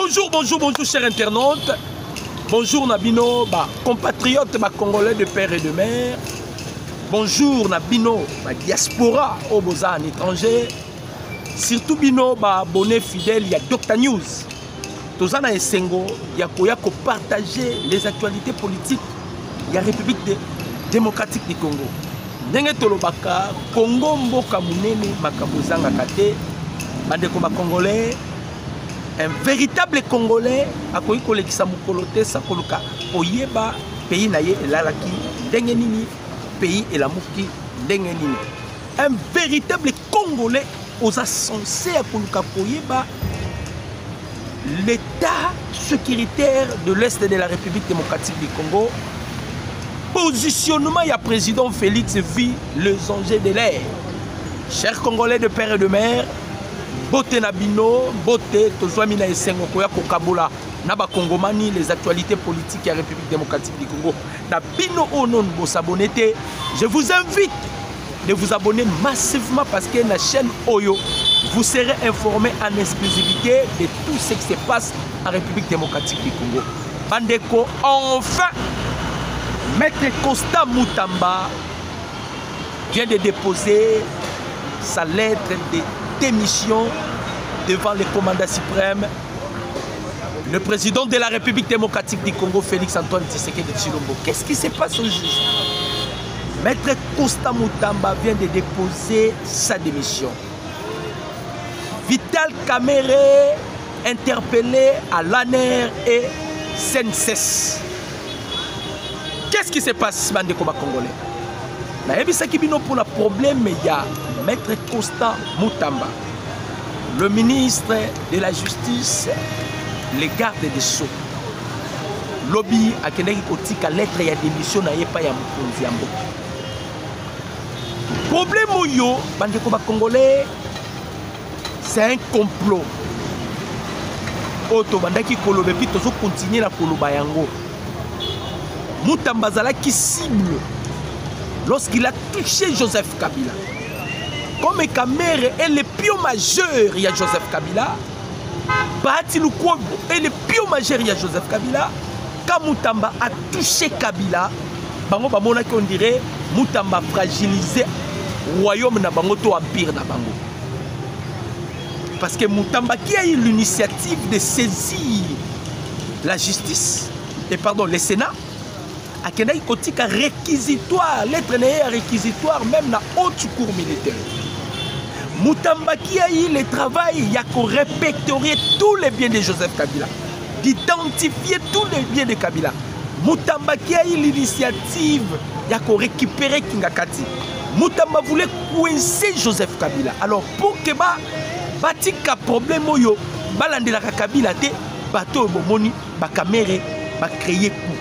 Bonjour, bonjour, bonjour, chers internautes. Bonjour, Nabino, compatriotes, congolais de père et de mère. Bonjour, Nabino, diaspora, au Boza en étranger. Surtout, Bino, abonné fidèle, il y a Dr News. Tozana et Sengo, il y a partager les actualités politiques. Il y a République démocratique du Congo. Ndenge tolobaka, Congo mboka munene makabozanga kate, bandeko congolais. Un véritable Congolais a koyi kolekisa mukolote sakoluka oyeba pays naye elalaki ndenge nini pays elamuki ndenge nini. Un véritable Congolais osa censé akoluka koyeba l'état sécuritaire de l'Est de la République démocratique du Congo. Positionnement, il y a président Félix vit les enjeux de l'air. Chers Congolais de père et de mère, Bote Nabino, Bote, Tozoamina et Sengo, Koya Kokabola, Naba Kongomani, les actualités politiques de la République démocratique du Congo. Nabino Onon, Bosabonete, je vous invite de vous abonner massivement parce que la chaîne Oyo, vous serez informé en exclusivité de tout ce qui se passe en République démocratique du Congo. Bandeko, enfin, Maître Constant Moutamba vient de déposer sa lettre de démission devant le commandant suprême, le président de la République démocratique du Congo, Félix Antoine Tshisekedi Tshilombo. Qu'est-ce qui se passe au juge? Maître Constant Moutamba vient de déposer sa démission. Vital Kamerhe interpellé à l'ANER et SNCS. Qu'est-ce qui se passe, bandeko congolais? Pour le problème, il y a Maître Constant Moutamba, le ministre de la Justice, le garde des Sceaux. Lobby a Keneki Kotika lettre et démission na yepa ya mukonzi yambo. Problème yo, bandeko congolais, c'est un complot. Oto bandaki kolobe pi tozo continuer na koloba yango. Moutamba zalaki cible lorsqu'il a touché Joseph Kabila. Comme Kamerhe est le pion majeur, il y a Joseph Kabila. Bahati Lukwebo est le pion majeur, il y a Joseph Kabila. Quand Moutamba a touché Kabila, bango bamona qu'on dirait Moutamba fragilisé royaume na bango to empire na bango. Parce que Moutamba qui a eu l'initiative de saisir la justice, et pardon, le Sénat, a Kenai Kotika réquisitoire, lettre réquisitoire même na haute cour militaire. Moutamba qui a eu le travail, il y a qu'on répertorier tous les biens de Joseph Kabila, d'identifier tous les biens de Kabila. Moutamba qui a eu l'initiative, il y a qu'on récupérer Kingakati. Moutamba voulait coincer Joseph Kabila. Alors pour que batika problème yo, balandela Kabila te, bato bomoni, Kamerhe, créer coup.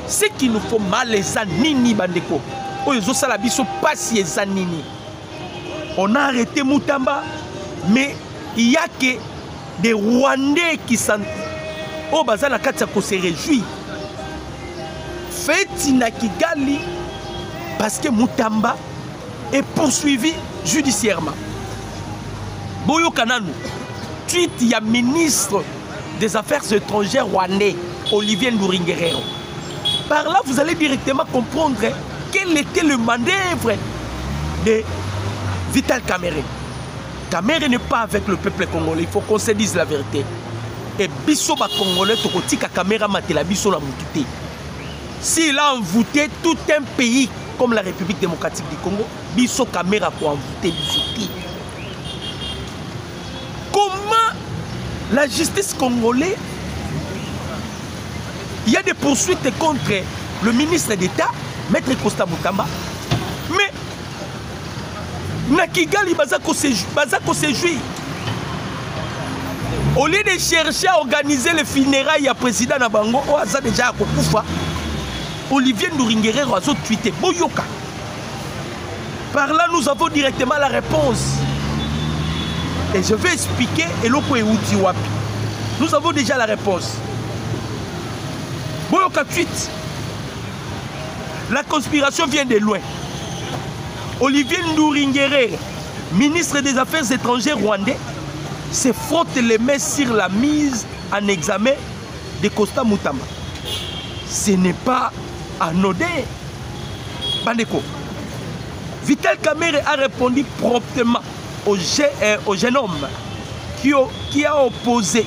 Ce qui nous faut mal les nini bandeko. Oyo sala biso pasi eza nini. On a arrêté Moutamba, mais il y a que des Rwandais qui s'en... Oh, bazana katako se réjouit. Faites na Kigali parce que Moutamba est poursuivi judiciairement. Boyo Kananu, tweet il y a ministre des Affaires étrangères rwandais, Olivier Nduringuerero. Par là, vous allez directement comprendre quel était le manœuvre de Vital Kamerhe. Kamerhe n'est pas avec le peuple congolais, il faut qu'on se dise la vérité. Et biso ba congolais tokotika Kamerhe matela biso la mutité. S'il a envoûté tout un pays comme la République démocratique du Congo, biso Kamerhe pour envoûter biso. Comment la justice congolaise, il y a des poursuites contre le ministre d'État, Maître Constant Moutamba, mais Nakigali Bazako se jouit. Au lieu de chercher à organiser les funérailles à président Nabango, Oaza déjà à Kokoufa, Olivier Nduringuerero a tweeté Boyoka. Par là, nous avons directement la réponse. Et je vais expliquer Eloko Euti Wapi. Nous avons déjà la réponse. Boyoka tweet. La conspiration vient de loin. Olivier Nduringuerero, ministre des Affaires étrangères rwandais, se frotte les mains sur la mise en examen de Constant Moutamba. Ce n'est pas anodin. Bandeko. Vital Kamerhe a répondu promptement au jeune homme qui a osé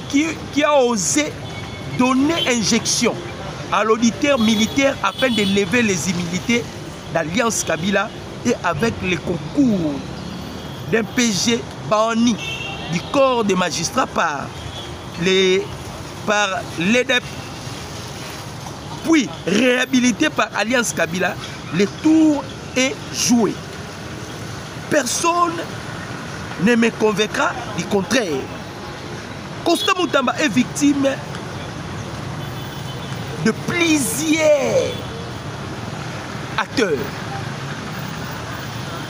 donner injection à l'auditeur militaire afin de lever les immunités d'Alliance Kabila et avec le concours d'un PG banni du corps des magistrats par l'EDEP, puis réhabilité par Alliance Kabila, le tour est joué. Personne ne me convaincra du contraire. Constant Moutamba est victime de plusieurs acteurs.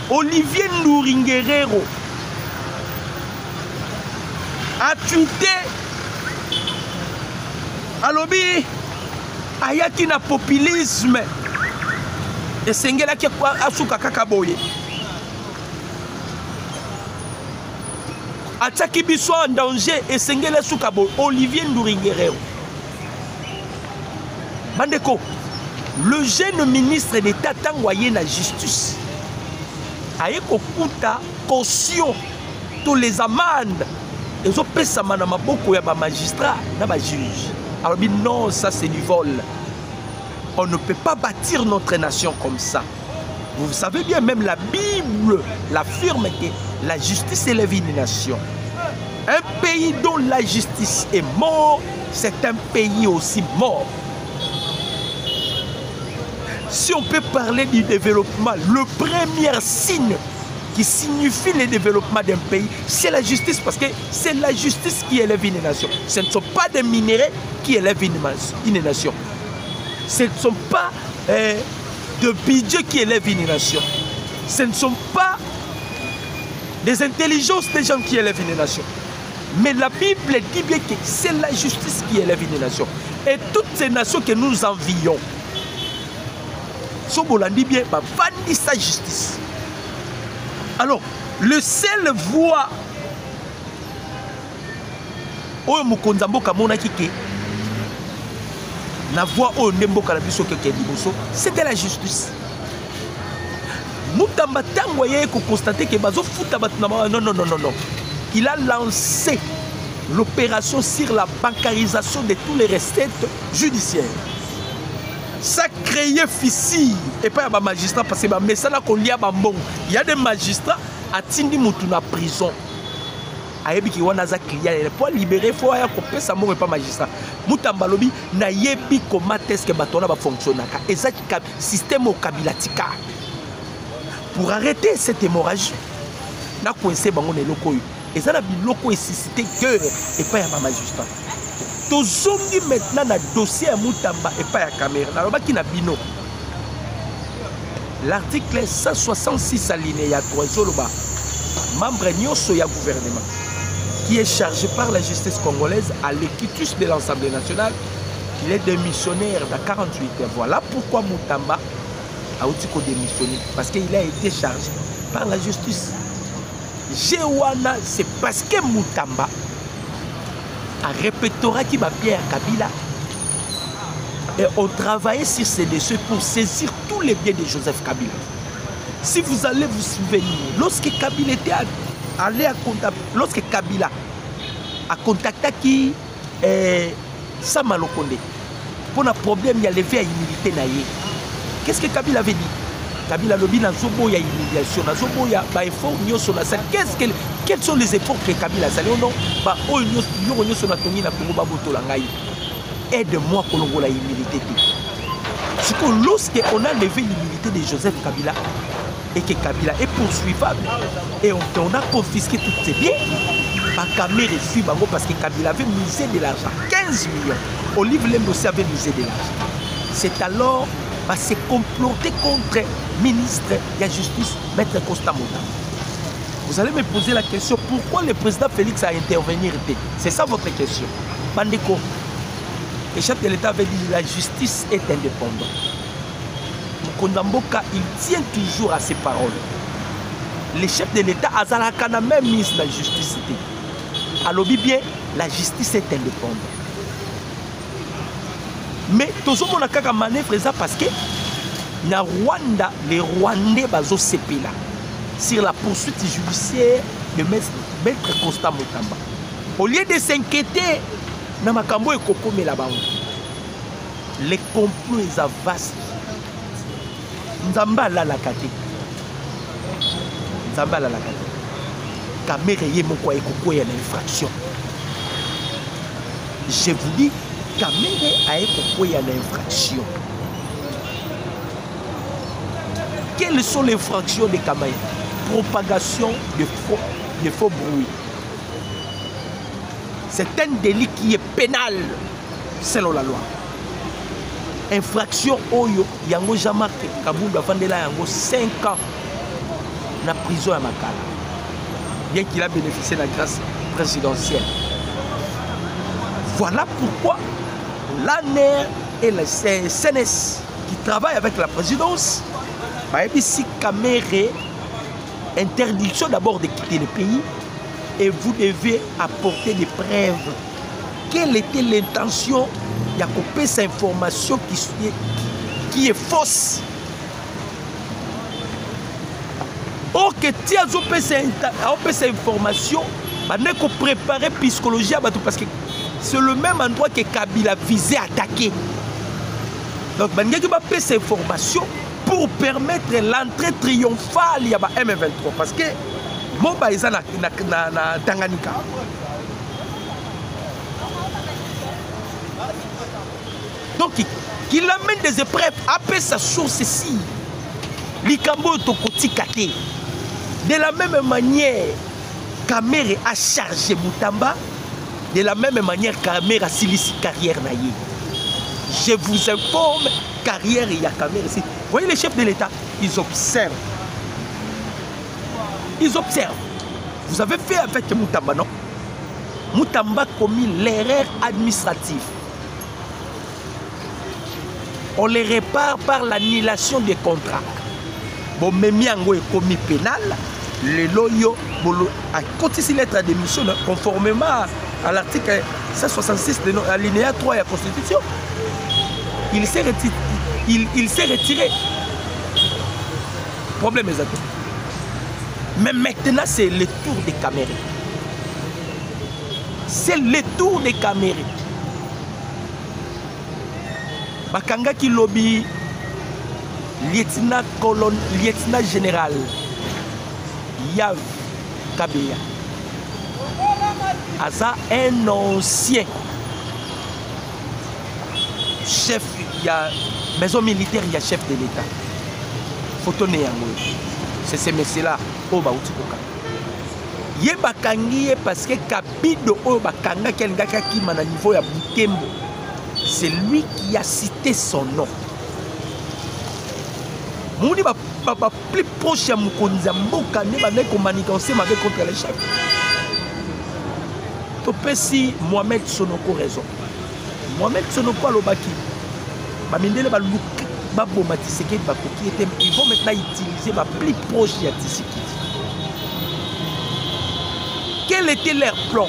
Olivier Nduringuerero a tweeté alobi ayaki na populisme esengelaki asuka kaka boye atiaki biso en danger esengeli asuka boye. Olivier Nduringuerero bandeko, le jeune ministre d'État ntango aye na justice aye kokuta caution tous les amendes ezopesama na maboko ya ba magistrat na ba juge. Alors non, ça c'est du vol. On ne peut pas bâtir notre nation comme ça. Vous savez bien, même la Bible l'affirme que la justice élève une nation. Un pays dont la justice est morte, c'est un pays aussi mort. Si on peut parler du développement, le premier signe qui signifie le développement d'un pays, c'est la justice, parce que c'est la justice qui élève une nation. Ce ne sont pas des minéraux qui élèvent une nation. Ce ne sont pas de budget qui élèvent une nation. Ce ne sont pas des intelligences des gens qui élèvent une nation. Mais la Bible dit bien que c'est la justice qui élève une nation. Et toutes ces nations que nous envions, Sobola dit bien, bah, vendit sa justice. Alors, le seul voie oyo mokonza mboka monaki ke na voie oyo nde mboka na biso keke liboso, c'était la justice. Moutamba tango ye ko constater que bazo futa bat na non non non non non. Il a lancé l'opération sur la bancarisation de tous les recettes judiciaires. Ça créait fissure et pas un magistrat parce que mais ça là qu'on lia bambon. Il y a des magistrats à tindi mutu na prison. Ayebi ki wana za client pour libérer faut ya ko pesa mo pas magistrat. Moutamba lobi na yebi comment est-ce que batona ba fonctionnaka. Et ça système au kabilatika. Pour arrêter cette hémorragie, na coincé bango ne loko yo. Et ça na biloko suscité cœur et pas un magistrat. Tozongi maintenant na dossier à Moutamba et pas à Cameroun. Alors qui na bino. L'article 166 alinéa 3 Zoloba, membre nyonso ya gouvernement qui est chargé par la justice congolaise à l'équitus de l'Assemblée nationale, il est démissionnaire dans 48 heures. Voilà pourquoi Moutamba a aussi démissionné, parce qu'il a été chargé par la justice. Jewana, c'est parce que Moutamba a répétera qui va Pierre Kabila et on travaillait sur ces dossiers pour saisir tous les biens de Joseph Kabila. Si vous allez vous souvenir, lorsque Kabila était allé à contact, lorsque Kabila a contacté qui Samalokonde pour un problème, il y a levé à humilité naïe. Qu'est-ce que Kabila avait dit? Kabila lobi na zobo ya humiliation, na zobo ya ba effort nyoso na ça. Quels sont les efforts que Kabila a salé? Non, ba o nyoso na tongi na Congo ba boto la ngai. Aide-moi Kolongo la humilité. C'est que lorsque on a levé l'humilité de Joseph Kabila et que Kabila est poursuivable et on a confisqué tous ses biens, Bakame reçu Bango parce que Kabila avait misé de l'argent, 15 millions. Olive Lembo aussi avait misé de l'argent. C'est alors c'est comploté contre le ministre de la Justice, Maître Constant Moutamba. Vous allez me poser la question, pourquoi le président Félix a intervenu? C'est ça votre question. Bandeko, le chef de l'État avait dit que la justice est indépendante. Mokondamboka, il tient toujours à ses paroles. Le chef de l'État a même mis la justice. alobi bien la justice est indépendante. Mais tout le monde a kaka manœuvre ça parce que na Rwanda, les Rwandais bazo sepela sur la poursuite judiciaire de maître Constant Mutamba. Au lieu de s'inquiéter, na makambo e kokome la bango. Les complots est vaste. Nzamba la kate. Nzamba la kate. Kamere ye moko e koko ya infraction. Je vous dis, Kamere a koko ya infraction. Quelles sont les infractions de Kamere? Propagation de faux bruits. C'est un délit qui est pénal selon la loi. Infraction Oyo, Yango Jamak Kabunda Vandela Yango 5 ans na prison à Makala. Bien qu'il a bénéficié de la grâce présidentielle. Voilà pourquoi l'ANER et le CNS qui travaillent avec la présidence, si Kamere, interdiction d'abord de quitter le pays et vous devez apporter des preuves. Quelle était l'intention de couper cette information qui est fausse? Or que tu as cette information, il faut préparer la psychologie parce que c'est le même endroit que Kabila visait à attaquer. Donc, il faut faire cette information pour permettre l'entrée triomphale de M23. Parce que Moba est na Tanganyika. Donc, qu'il amène des épreuves après sa source ici. Likambo Tokoti Kate. De la même manière, Kamere a chargé Mutamba. De la même manière, Kamere a silisé carrière naïe. Je vous informe, carrière il y a Kamere ici. Vous voyez les chefs de l'État, ils observent. Ils observent. Vous avez fait avec Mutamba, non? Mutamba a commis l'erreur administrative. On les répare par l'annulation des contrats. Bon, mais Miango est commis pénal. Le loyo a continué lettre de démission conformément à l'article 166 de l'alinéa 3 de la Constitution. Il s'est retiré. Problème exact. Mais maintenant, c'est le tour des Kamere. C'est le tour des Kamere. Bakanga qui lobby lieutenant général Yav Kabeya. Asa un ancien chef, il y a maison militaire, il y a chef de l'État. Photo c'est ce messieurs-là au Bautikoka. Ye bakangi parce que Kabido au bakanga kelngaka ki mana niveau ya Butembo. C'est lui qui a cité son nom. Mouni va plus proche à Moukonza Mboka ne va pas manigancer contre les chefs. Topesi Mohamed Sonoko raison. Mohamed Sonoko alobaki. Bamindele ba look babo matiseke bakoki était ils vont maintenant utiliser ma plus proche ya Tshisekedi. Quel était leur plan?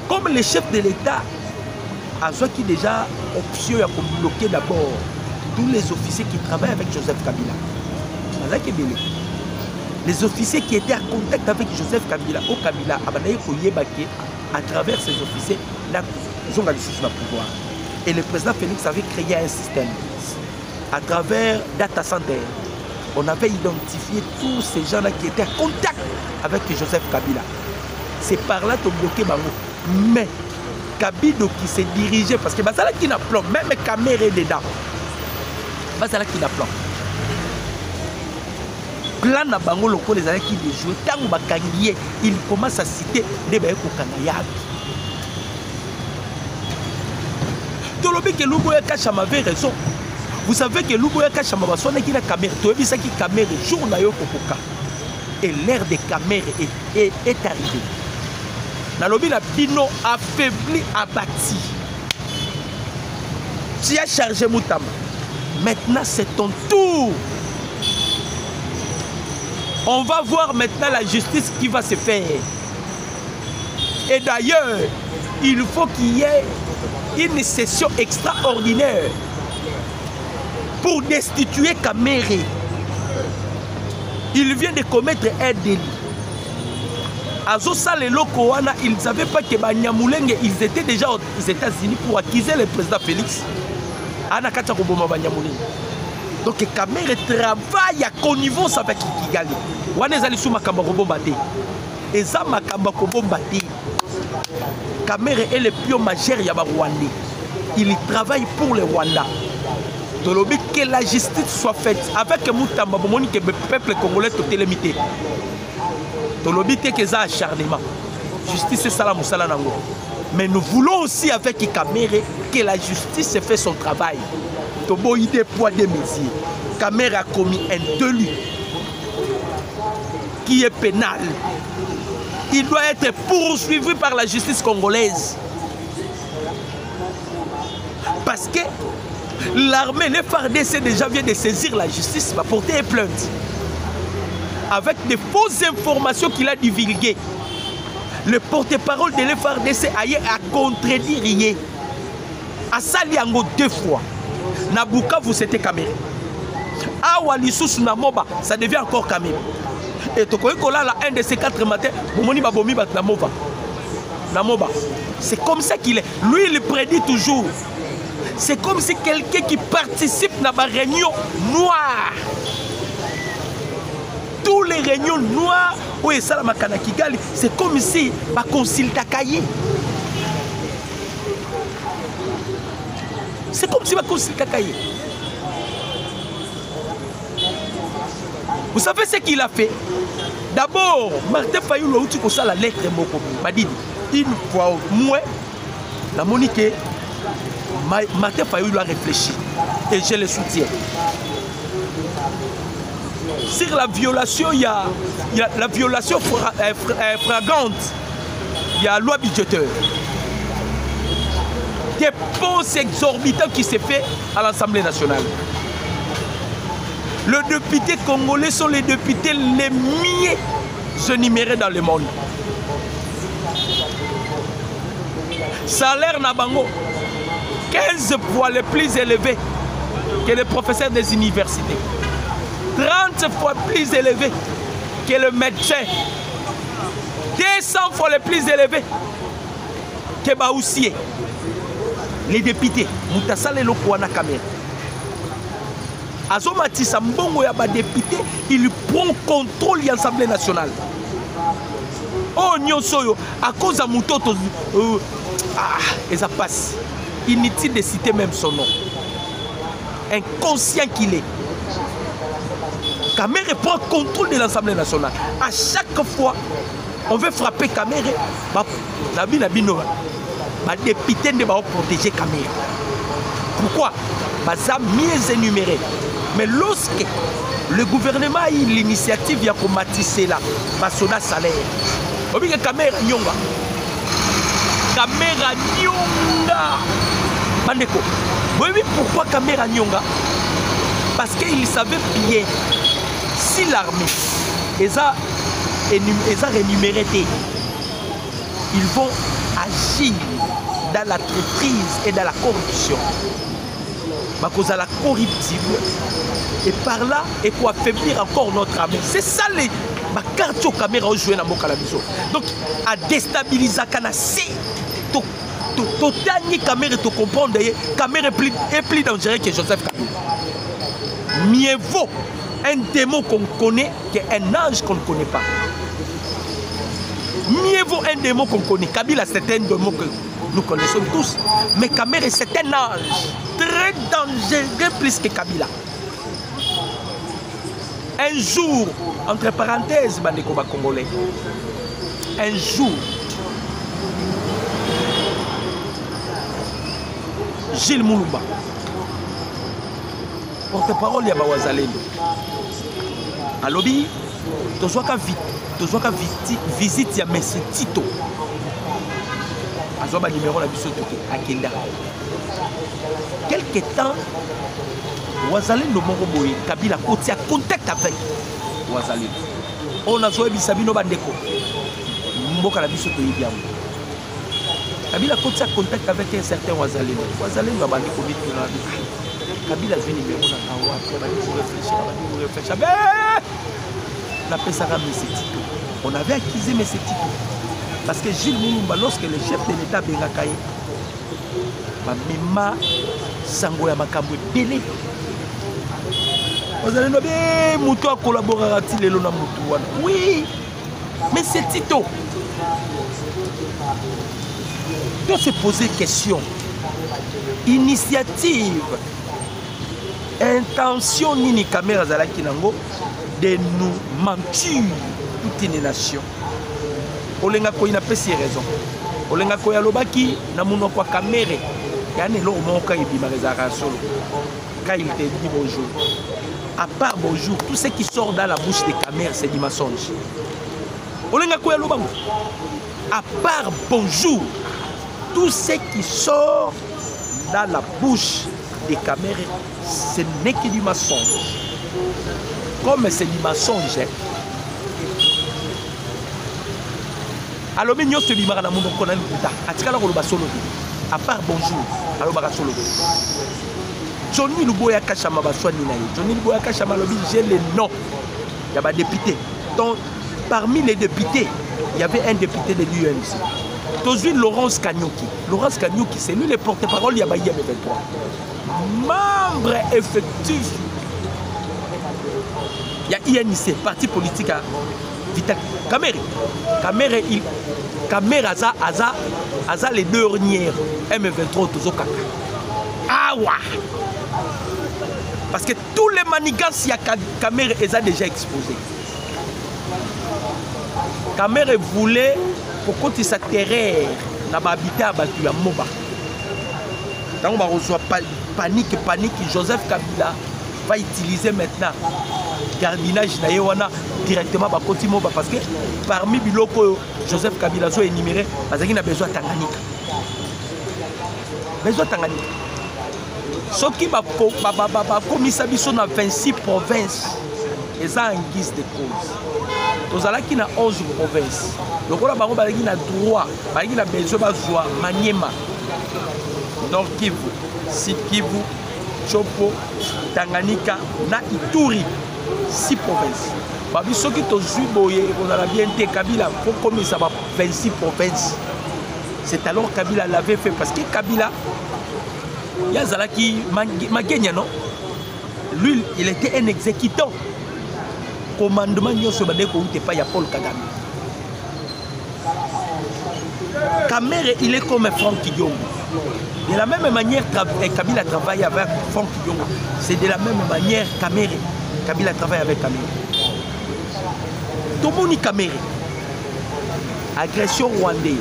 Comme les chefs de l'État à ceux qui déjà option à bloquer d'abord tous les officiers qui travaillent avec Joseph Kabila. Les officiers qui étaient en contact avec Joseph Kabila, au Kabila, à travers ces officiers, là, ils ont le pouvoir. Et le président Félix avait créé un système. À travers Data Center, on avait identifié tous ces gens-là qui étaient en contact avec Joseph Kabila. C'est par là qu'on bloquait Bango. Mais Kabido qui s'est dirigé, parce que Basala qui n'a plan, même Kamere dedans. Basala qui n'a plan. Plan à Bango loko les années qui jouent. Tant Bakangié, il commence à citer des Baeko Kanayab. Tolobi que Luboya Kachama avait raison. Vous savez que Luboya Kachama va sonner qu'il a Kamere. Tobi ça qui Kamere jour na yo kokoka. Et l'ère de Kamere est arrivée. Nalobi la bino affaibli, abattu. Tu as chargé Mutamba. Maintenant c'est ton tour. On va voir maintenant la justice qui va se faire. Et d'ailleurs, il faut qu'il y ait une session extraordinaire pour destituer Kamere. Il vient de commettre un délit. Azosa le Lokowana, ils ne savaient pas que Banyamulenge, ils étaient déjà aux États-Unis pour accuser le président Félix. Anakata Koboma Banyamulenge. Donc Kamere travaille à connivence avec Kigali. Wanezali sou makamba kobombate. Eza makamba kobombate. Kamere est le pion majeur ya ba Rwandais. Il travaille pour le Rwanda. Tolobi que la justice soit faite avec Moutamba Bomoni que le peuple congolais tout limité. Tolobi que ça acharnement. Justice c'est ça la musala nango. Mais nous voulons aussi avec Kamere que la justice fait son travail. Tobo idée poids des mesures. Kamere a commis un délit qui est pénal. Il doit être poursuivi par la justice congolaise. Parce que l'armée, les FARDC déjà vient de saisir la justice, va porter une plainte. Avec des fausses informations qu'il a divulguées. Le porte-parole de l'FARDC a contredit. A Saliango 2 fois. Nabuka, vous c'était Kamere. Awa Lissous Namoba, ça devient encore Kamere. Et Tokoikola, la 1 de ces 4 matins, Bomoni Babomi Bat Namoba. Namoba. C'est comme ça qu'il est. Lui, il prédit toujours. C'est comme si quelqu'un qui participe à ma réunion noire. Tous les réunions noires, oui, ça, c'est comme si ma consulte à cahier. C'est comme si ma consulte à cahier. Vous savez ce qu'il a fait? D'abord, Martin Fayulu a eu la lettre m'a dit une fois au moins, la Monique, Martin Fayulu a réfléchi et je le soutiens. Sur la violation, il y a la violation flagrante, il y a la loi budgétaire. Des dépenses exorbitantes qui s'est fait à l'Assemblée nationale. Les députés congolais sont les députés les mieux énumérés dans le monde. Salaire Nabango, 15 fois le plus élevé que les professeurs des universités. 30 fois plus élevé que le médecin. 200 fois le plus élevé que Baoussier. Les députés, Moutassale Lokouana Kamere. Azomati Sambongo Yaba député, il prend contrôle de l'Assemblée nationale. Oh Nyonsoyo, à cause de Moutoto, et ça passe. Inutile de citer même son nom. Inconscient qu'il est. Kamere prend contrôle de l'Assemblée nationale. À chaque fois, on veut frapper Kamere. Les députés ne vont pas protéger Kamere. Pourquoi? Parce que mieux énuméré. Mais lorsque le gouvernement a eu l'initiative de commatisser là, Basona salaire. On dit que Kamere Nyonga. Kamere Nyonga. Bandeko. Vous voyez pourquoi Kamere Nyonga? Parce qu'il savait bien. Si l'armée les a rémunérés, ils vont agir dans la traîtrise et dans la corruption. À cause de la corruptible. Et par là, et pour affaiblir encore notre armée. C'est ça les cartes aux caméras ont joué dans mon calabiso. Donc, à déstabiliser Kanassi, tout dernier caméra, tu comprends, caméra est plus dangereux que Joseph Kabila. Mieux vaut un démon qu'on connaît qu'un ange qu'on ne connaît pas. Mieux vaut un démon qu'on connaît. Kabila, c'est un démon que nous connaissons tous. Mais Kamere, c'est un ange très dangereux plus que Kabila. Un jour, entre parenthèses, Bandeko Congolais, un jour, Gilles Moulouba, porte-parole de Wazalendo, à lobby, tu as visite à Messi Tito. Azoba numéro la biso à Kenda. Quelque temps, Wazalendo Moroboy, Kabila Koti a contact avec Wazalendo. On a joué Bisabino Bandeko. Mboka la biso to yibiam. Kabila a contact avec un certain Ouazalendo. Ouazalendo a bandé commis de la vie. Kabila a vu numéro dans la voie. Après, vous réfléchir. On appelle ça Messetito. On avait acquis Messetito. Parce que Gilles Moulumba, lorsque le chef de l'État Bengakaye, Mima Sango ya makambo belé. Ouazalendo bien, Moutou a collaboré avec le Lona Moutou. Oui, mais c'est Tito. On doit se poser question. Initiative, intention nini caméra zalaki nango de nous mentir toute une nation. Olenga ko ina pesi raison. Olenga ko ya lobaki na muno kwa caméra. Yani lo moka ibima rezaka solo. Quand il te dit bonjour. À part bonjour, tout ce qui sort dans la bouche des caméras c'est du mensonge. Olenga ko ya lobango. À part bonjour, tout ce qui sort dans la bouche des caméras, ce n'est que du mensonge. Comme c'est du mensonge, alors nous sommes tous dans le monde qu'on a à part bonjour, alors solo. Johnny Luboya Kachama Baswani Naï. Johnny Luboya Kachama Lobi, j'ai le nom. Il y a des députés. Donc, parmi les députés, il y avait un député de l'UNC. Aujourd'hui, Laurence Kanyuki. Laurence Kanyuki, c'est lui le porte-parole, il y a Baïem 23. Membre effectif. Il y a INC, parti politique à Vital. Kamere. Kamere Aza les dernières. M23 Tozokaka. Ah ouais. Parce que tous les manigances, il y a Kamere les a déjà exposés. Kamere voulait pour qu'on s'atterre dans l'habitat à Moba. Quand on reçoit panique, Joseph Kabila va utiliser maintenant gardinage directement à côté Moba parce que parmi Biloko, Joseph Kabila soit énuméré parce qu'il a besoin de Tanganyika. Besoin de Tanganyika. Ce qui va commis sa mission dans 26 provinces, et ça en guise de cause. Nous allons qui 11 provinces. Donc on a droit, on a besoin de Maniema, Nord Kivu, Sud Kivu, Chopo, Tanganyika, na Ituri, 6 provinces. Babi ceux qui ont joué, on a bien été Kabila, pour commis ça 26 provinces. C'est alors Kabila l'avait fait parce que Kabila, il y a Zalaki Magenya, non? Lui, il était un exécutant. Commandement Nyoso Badeko ou pas, il y a Paul Kagame. Kamere, il est comme Franck Kiyongo. De la même manière, Kabila travaille avec Franck Kiyongo. C'est de la même manière Kabila travaille avec Kamere. Tomoni Kamere, agression rwandaise,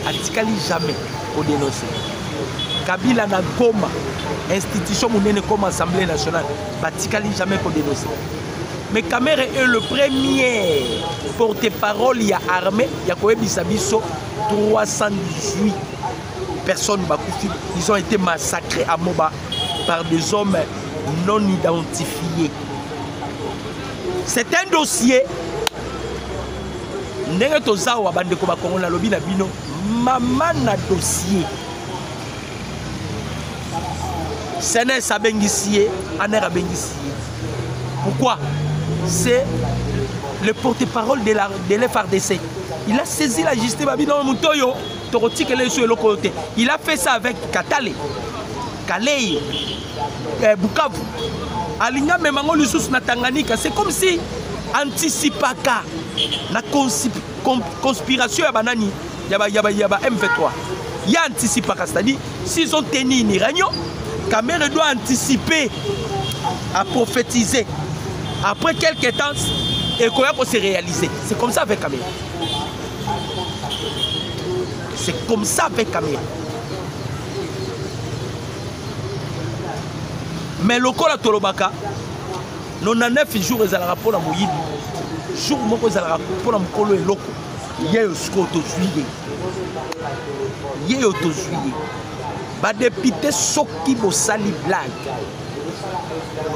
Atikali jamais pour dénoncer. Kabila na Goma, institution mounene comme Assemblée nationale, Atikali jamais pour dénoncer. Mais Kamere est le premier porte-parole, il y a armé, il y a quoi Bisabiso, 318 personnes, ils ont été massacrés à Moba par des hommes non identifiés. C'est un dossier. Ndenge tozawa bandeko ba Kongo na lobi na bino, maman na dossier. Sénès Abengissier, Aner Abengissier. Pourquoi? C'est le porte-parole de l'FRDC. Il a saisi la justice. Il a fait ça avec Katale, Kalei, Bukavu. Alinga Memango Lusus na Tanganyika. C'est comme si anticipaka la conspiration ya banani yaba M23. Il y a anticipaka, c'est-à-dire s'ils ont tenu une réunion, Kamere doit anticiper à prophétiser. Après quelques temps, et quoi pour se réaliser. C'est comme ça avec Kamere. C'est comme ça avec Kamere. Mais le corps à Tolobaka, 99 jours ils allaient pour la mouille. Jour où ils allaient pour la mouille et loco. Il y a eu ce qu'on te suit. Il y a eu ce qu'on te suit. Bah député Soki Bossali blague.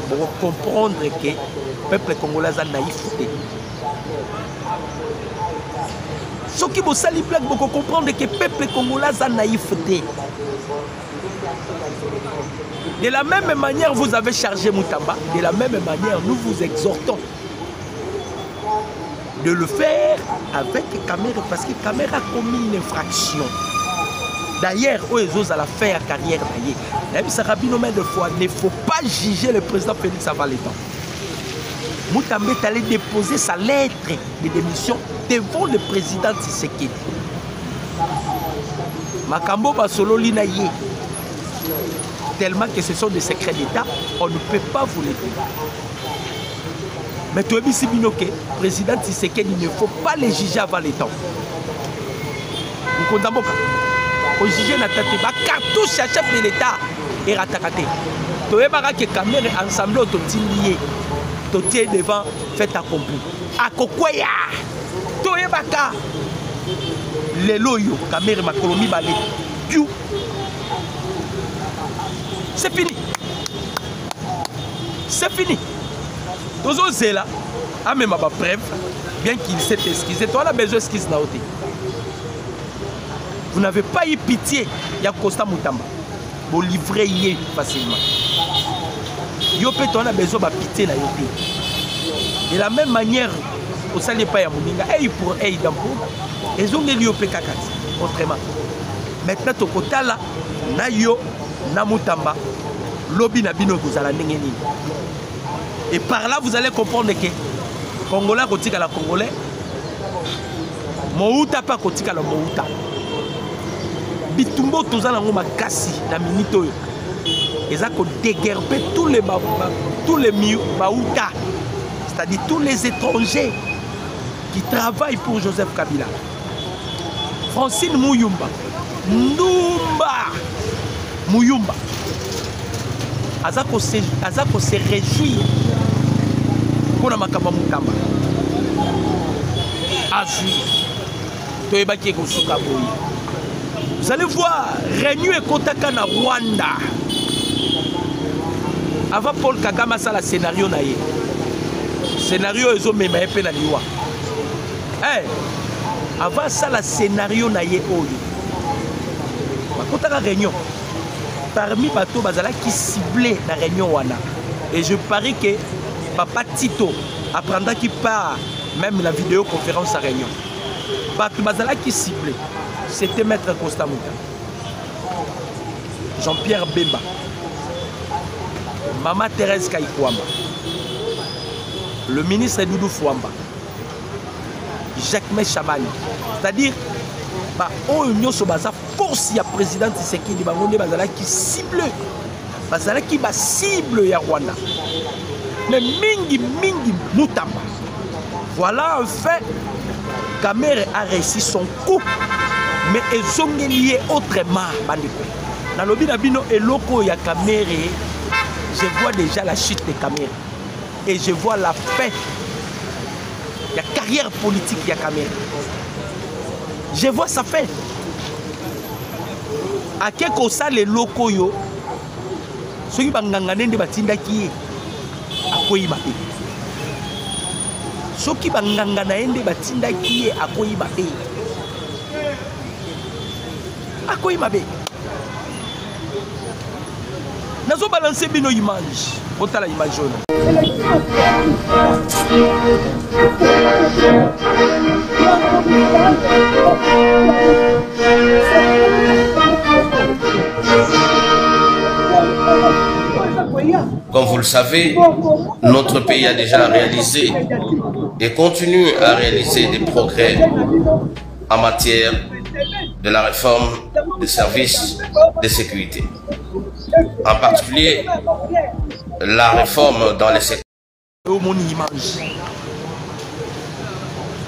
Pour comprendre que le peuple congolais a naïf. Ce qui vous sali blague, vous comprendre que le peuple congolais a naïveté. De la même manière, vous avez chargé Moutamba. De la même manière, nous vous exhortons de le faire avec Kamere parce que Kamere a commis une infraction. D'ailleurs, ils ont faire carrière. Il ne faut pas juger le président Félix Avalétan. Moutamba est allé déposer sa lettre de démission devant le président Tshisekedi. Makambo Basolo Linaye. Tellement que ce sont des secrets d'État, on ne peut pas vous les dire. Mais tu as dit si le président Tshisekedi, il ne faut pas les juger avant les temps. Vous comptez au juger na tête ba cartouche à chef de l'État et ratakate. Tu as dit que caméra ensemble au tindie. Tu es devant fait accompli. A kokwaya. Tu as dit les loyo caméra ma colonie balé. C'est fini. C'est fini. Tozo Zela a même ma preuve, bien qu'il s'est excusé. Toi, on a besoin d'excuses na ôté. Vous n'avez pas eu pitié. Il y a Costa Moutamba. Vous livrez facilement. Yopé, toi, on a besoin de pitié na yopé. De la même manière, au salé pas ya Mouninga, et pour eux d'ampo, ils ont des yopé kakati. Autrement. Maintenant, au côté là, na yo. Namutamba, lobby nabino vous allez n'engeni. Et par là vous allez comprendre que Congolais kotika la Congolais, Mouta pas kotika la Mouta. Bitumbo tozana ngoma kasi na minito yo. Eza ko déguerper tous les Mouta, c'est-à-dire tous les étrangers qui travaillent pour Joseph Kabila. Francine Mouyumba, Ndumba. Mouyumba Azako se réjouit pour la Makamba Moutamba. Vous allez voir, Réunion et Kotaka na Rwanda. Avant Paul Kagame ça la scénario na ye. Scénario ils ont même épée na liwa. Avant ça la scénario na ye oyo. Kotaka Réunion. Parmi bateaux bazala qui ciblait la réunion wana. Et je parie que Papa Tito apprendra qui part même la vidéoconférence à réunion. Bateau bazala qui ciblait, c'était Maître Costa Moutamba, Jean-Pierre Bemba, Maman Thérèse Kaikwamba, le ministre Doudou Fouamba, Jacques Chabani. C'est-à-dire on union sur base force ya président Tshisekedi bangonde bazala qui cible bazala qui ba cible ya Rwanda mais mingi Moutamba. Voilà en fait Kamere a réussi son coup mais ils ont lié autrement bandiko na lobi na bino eloko ya Kamere. Je vois déjà la chute de Kamere et je vois la fin la carrière politique ya Kamere. Je vois ça fait. À quel cosa les locaux yo, ceux qui bangangane de batinda qui est à quoi il m'a fait. Ceux qui bangangane de batinda qui est à quoi il m'a fait. À quoi il m'a fait. Nazo balancer bino image. Bota la image jaune. Comme vous le savez, notre pays a déjà réalisé et continue à réaliser des progrès en matière de la réforme des services de sécurité. En particulier, la réforme dans les secteurs.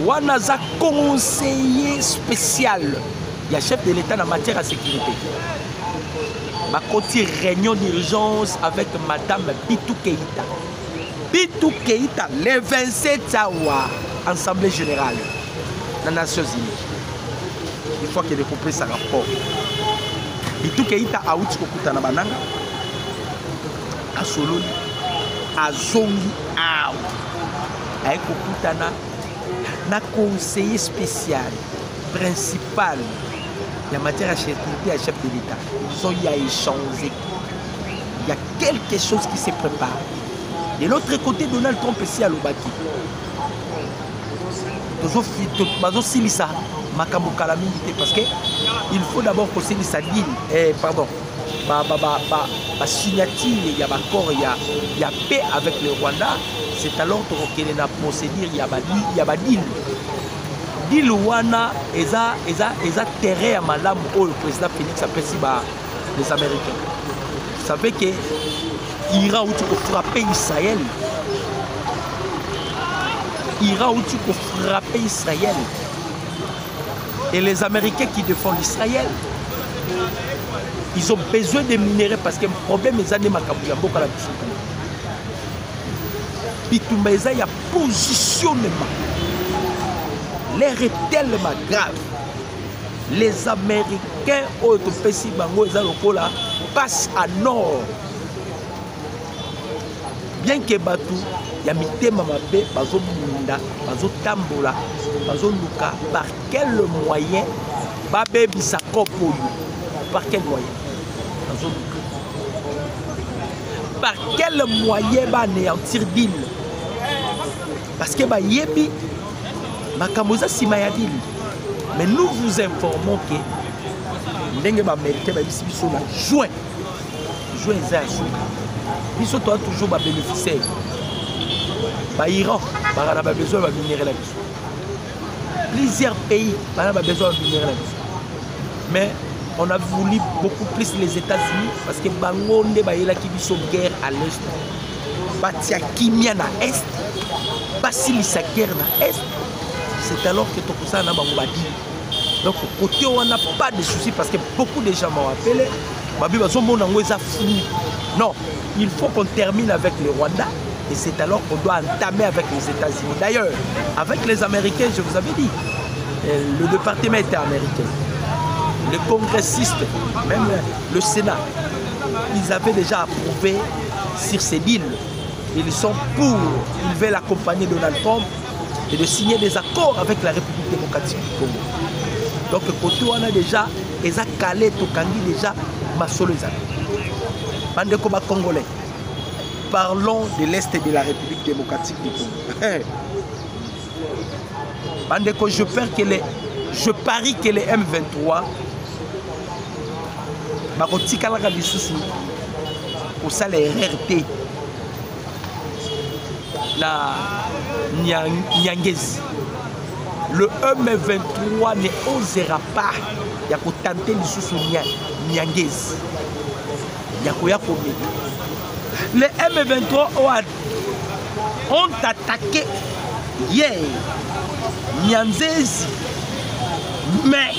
Wanaza conseiller spécial, il y a chef de l'État en matière de sécurité. Ma côté réunion d'urgence avec Madame Bitou Keïta. Bitou Keïta, le 27 août, Assemblée Générale des Nations Unies. Il faut qu'il ait compris sa rapport. Bitou Keïta a outi kokuta na bananga. A Sololi, a Zongi, a kokuta na conseiller spécial principal en matière de sécurité à chef de l'État. Ils ont y à échanger. Il y a quelque chose qui se prépare. De l'autre côté, Donald Trump ici à l'Obaki. Parce qu'il faut d'abord que c'est deal. Pardon. La signature, il y a accord, il y a paix avec le Rwanda. C'est alors qu'il y a une procédure, il y a deal. Deal Rwanda, ils ont terrain à Malam où le président Félix a fait les Américains. Vous savez que l'Iran où tu peux frapper Israël. Iran où tu peux frapper Israël. Et les Américains qui défendent Israël, ils ont besoin de minéraux parce que le problème est que Makabuyambo à la Bitoumbaïza, il y a positionnement. L'air est tellement grave. Les Américains, passent à nord. Bien que Batou, il y a mitema mabe, bazo munda, bazo tambola, bazo luka. Par quel moyen, babé bisakopo, par quel moyen, bazo luka. Par quel moyen va anéantir d'île? Parce que bah yebi, makamosa simayadil. Mais nous vous informons que l'Américain va juin. Juin ils sont toujours bénéficiaires. L'Iran a besoin de minérer. Plusieurs pays ont besoin de minérer. Mais on a voulu beaucoup plus les États-Unis parce que Bangonde qui sont guerre à l'Est. Batia Kimia à l'Est. Basilisa guerre à l'Est. C'est alors que tout ça n'a pas dit. Donc côté on n'a pas de soucis parce que beaucoup de gens m'ont appelé. Non, il faut qu'on termine avec le Rwanda et c'est alors qu'on doit entamer avec les États-Unis. D'ailleurs, avec les Américains, je vous avais dit, le département était américain. Les congressistes, même le Sénat, ils avaient déjà approuvé sur ces deals. Ils sont pour, ils veulent accompagner Donald Trump et de signer des accords avec la République démocratique du Congo. Donc, côté on a déjà, ils ont calé tout Kangi déjà, Masolo les Bande comme Congolais. Parlons de l'Est de la République démocratique du Congo. Bande je parie que les M23 bakotikala lisusu pour ça les RRT la Nyangezi. Le M23 ne osera pas tenter lisusu Nyangezi. Les M23 ont attaqué hier Nyanzezi, mais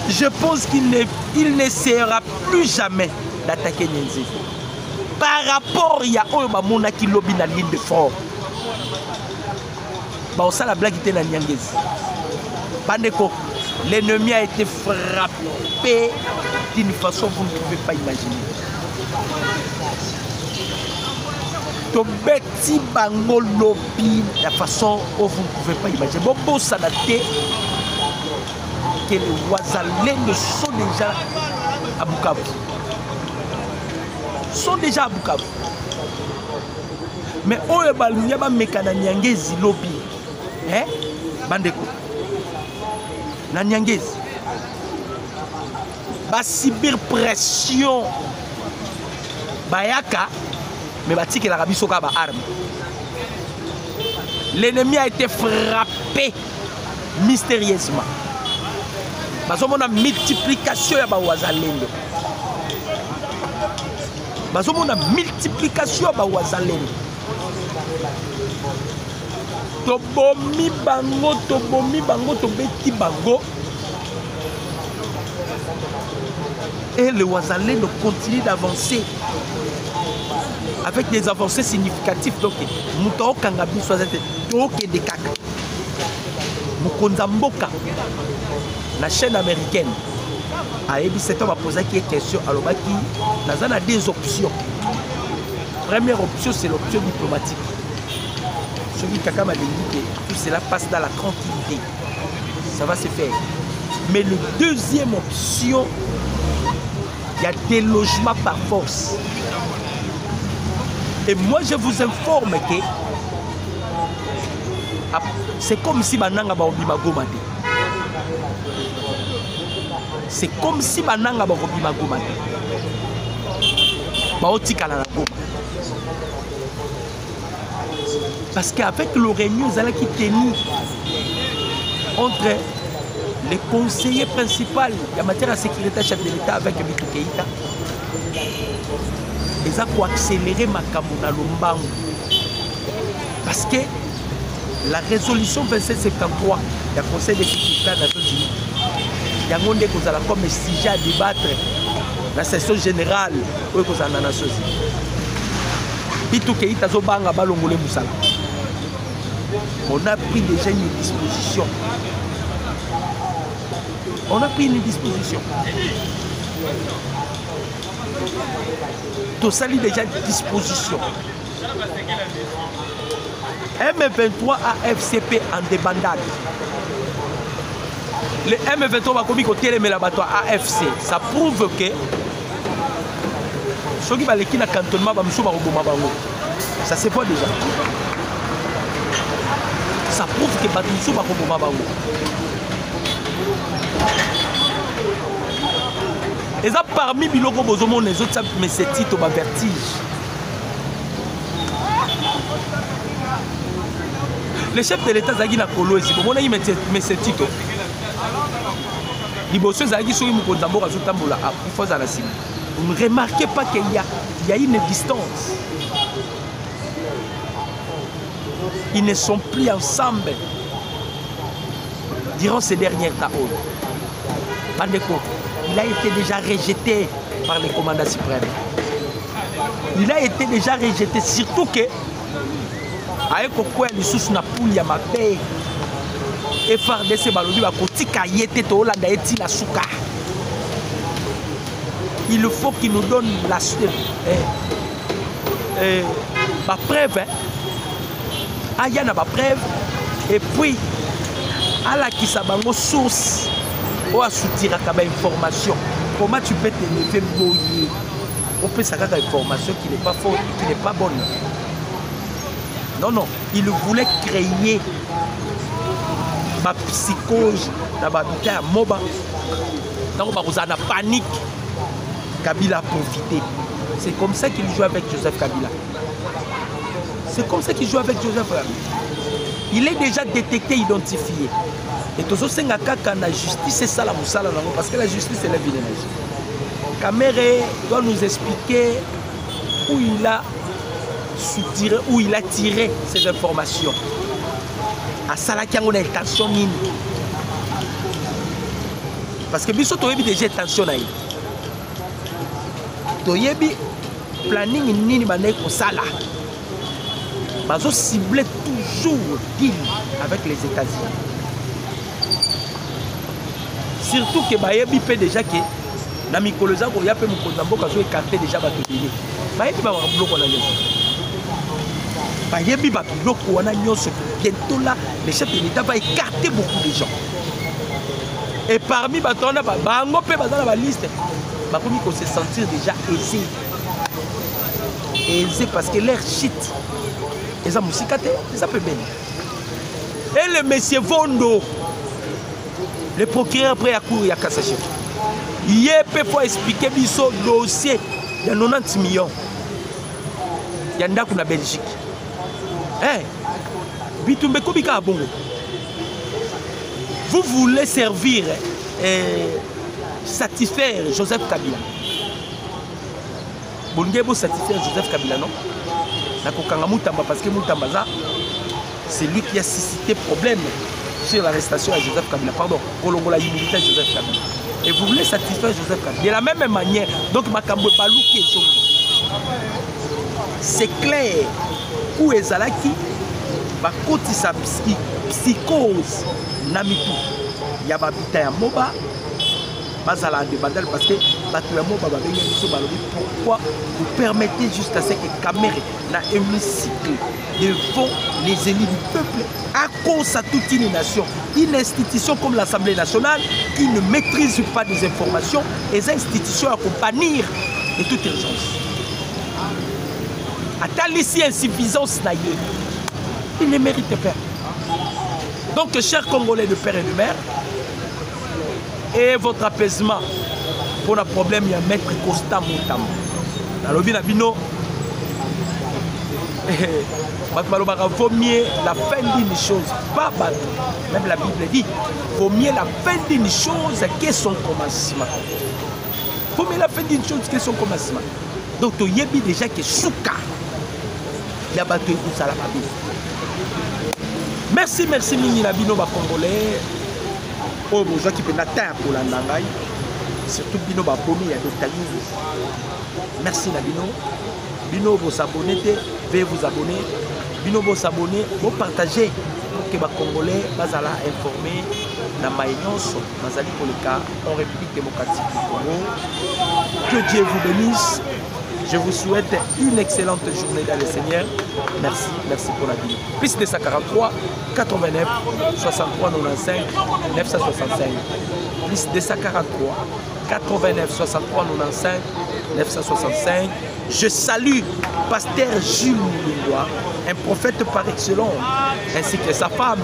je pense qu'il ne sera plus jamais d'attaquer Nyanzezi. Par rapport à Oyobamona qui lobby dans la ligne de fort. Ça la blague était dans Nyanzezi. Bandeko, l'ennemi a été frappé d'une façon que vous ne pouvez pas imaginer. Tobeti bango lobby de la façon où vous ne pouvez pas imaginer. Bon, ça n'a été que les Wazalènes sont déjà à Bukavu. Sont déjà à Bukavu. Mais on est balunyaba mekana Nyangezi lobby. Hein? Bandeko. Na Nyangezi. Ba cyber pression. Bayaka. Mais Batik et l'Arabie Soka ba arme. L'ennemi a été frappé mystérieusement. Parce qu'on a multiplication ya ba Wazalendo. Parce qu'on a multiplication ya ba Wazalendo. Tobomi bango, tobeti bango. Et le Wazalendo continue d'avancer. Avec des avancées significatives. Donc, Moutao Kangabi soit Toke de Kaka. Mukonzamboka, la chaîne américaine, a dit cet homme a posé une question à l'Obaki. Nous avons deux options. Première option, c'est l'option diplomatique. Celui qui a dit que tout cela passe dans la tranquillité. ça va se faire. Mais le deuxième option, il y a des logements par force. Et moi, je vous informe que c'est comme si Bananga Baobima Gomate. C'est comme si Bananga Baobima Gomate. Baotika la Goma. Parce qu'avec le réunion, vous allez quitter nous entre les conseillers principaux en matière de sécurité chef de l'État avec Bitou Keïta. Ils ont accéléré ma Kamuna Lombango. Parce que la résolution 2773 du Conseil de sécurité des Nations Unies, il y a un monde qui a comme sujet à débattre la session générale des Nations Unies. Bitou Keïta Zobanga Balongole Moussala. On a pris déjà une disposition. On a pris une disposition. Tout ça, déjà une disposition. M23 AFCP en débandade. Le M23 va commis côté les AFC. Ça prouve que ceux qui vont dans cantonnement ça se voit déjà. Ça prouve que Batumsou va combattre Bango. Et ça parmi Biloko Bozomon les autres, mais c'est titre au vertige. Le chef de l'État Zagui na Kolo ici, on a eu mais c'est titre. Liboso Zagui sur une Mukondambo Azutambola, il faut à la cime. Vous ne remarquez pas qu'il y a une distance. Ils ne sont plus ensemble durant ces dernières temps. Bandeko, il a été déjà rejeté par les commandants suprêmes. Il a été déjà rejeté, surtout que avec quoi les sous na poule ya mabe et FARDC balobi ba kotika yete to la daeti la souka. Il faut qu'il nous donne la preuve. Il y a une preuve. Et puis, à la qui s'abango source, ou à soutirer une information. Comment tu peux te lever boyer? On peut savoir une information qui n'est pas faute, qui n'est pas bonne. Non, non. Il voulait créer ma psychose dans l'habitat à Moba. Donc, on a panique. Kabila a profité. C'est comme ça qu'il joue avec Joseph Kabila. C'est comme ça qu'il joue avec Joseph Kabila. Il est déjà détecté, identifié. Et tout ça, c'est la justice, c'est ça la moussala, parce que la justice, c'est la vilaine. Kamere doit nous expliquer où il a soutiré, où il a tiré ces informations. À Salaki, on a intention. Parce que Bissot, il a déjà intention. Toyebi planning nini bané ko sala bazo cibler toujours deal avec les États-Unis, surtout que bayebi peut déjà que na mikoloza ko ya pe mukonzambo kazo écarter déjà bato délé bayebi ba bloquer na nyonso bayebi ba bloquer na nyonso bientôt là les chefs de l'État va écarter beaucoup de gens et parmi batona ba bango pe bazana ba liste bakomi qu'on se sentir déjà aisé. Aisé parce que l'air shit. Ils ont moussicate, ils ont peu bien. Et le monsieur Vondo, le procureur après la cour, il y a cassation. Il peut pas expliquer biso dossier. Il y a 90 millions. Il y a un en Belgique. Hein? Bitumbe Kobika à Bongo. Vous voulez servir satisfaire Joseph Kabila. Vous voulez satisfaire Joseph Kabila, non? Parce que Moutamba, c'est lui qui a suscité problème sur l'arrestation de Joseph Kabila. Pardon, la immunité de Joseph Kabila. Et vous voulez satisfaire Joseph Kabila. De la même manière, donc Makambo Balou qui est c'est clair. Où est Zalaki? Bakoti sa psychose Namitou. Yababita ya Moba. bazala en débandale parce que pourquoi vous permettez jusqu'à ce que caméra na hémicycle devant les élus du peuple à cause à toute une nation, une institution comme l'Assemblée nationale qui ne maîtrise pas des informations, les institutions accompagnent de toute urgence. Attends ici insuffisance naïe, il ne mérite pas. Donc chers Congolais de père et de mère, et votre apaisement pour le problème, il y a maître Costa Moutama. Dans le Binabino, il vaut mieux la fin d'une chose, pas battre. Même la Bible dit, il vaut mieux la fin d'une chose que son commencement. Il vaut mieux la fin d'une chose que son commencement. Donc, tu y as déjà que Souka. Il y a battu tout ça la Bible. Merci, merci, Mini Nabino, Congolais. Oh, bon, je qui peut n'atteindre pour la Nangaï. Surtout Bino Babomi, il y a d'autres talis. Merci Nabino. Bino, vous abonnez, veuillez vous abonner. Bino, vous abonnez, vous partagez pour que les Congolais soient informés de la maïnance, pour le cas en République démocratique du Congo. Que Dieu vous bénisse. Je vous souhaite une excellente journée dans le Seigneur. Merci, merci pour la vie. Plus de 143 89 63 95 965. Plus de 143 89 63 95 965. Je salue Pasteur Jules Moulingwa, un prophète par excellence, ainsi que sa femme.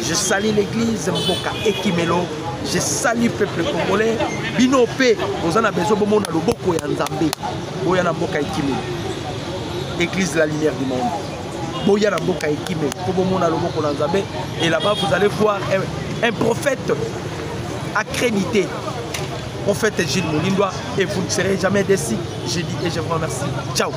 Je salue l'église Mboka Ekimelo. Je salue le peuple congolais. Binopé, vous en avez besoin de mon Loboko et Nzambe. Boyana Mboka Ekimelo. Église de la lumière du monde. Boyana Mboka Ekimelo. Et là-bas, vous allez voir un prophète accrédité. Prophète Gilles Moulingwa. Et vous ne serez jamais déçus. Je dis et je vous remercie. Ciao.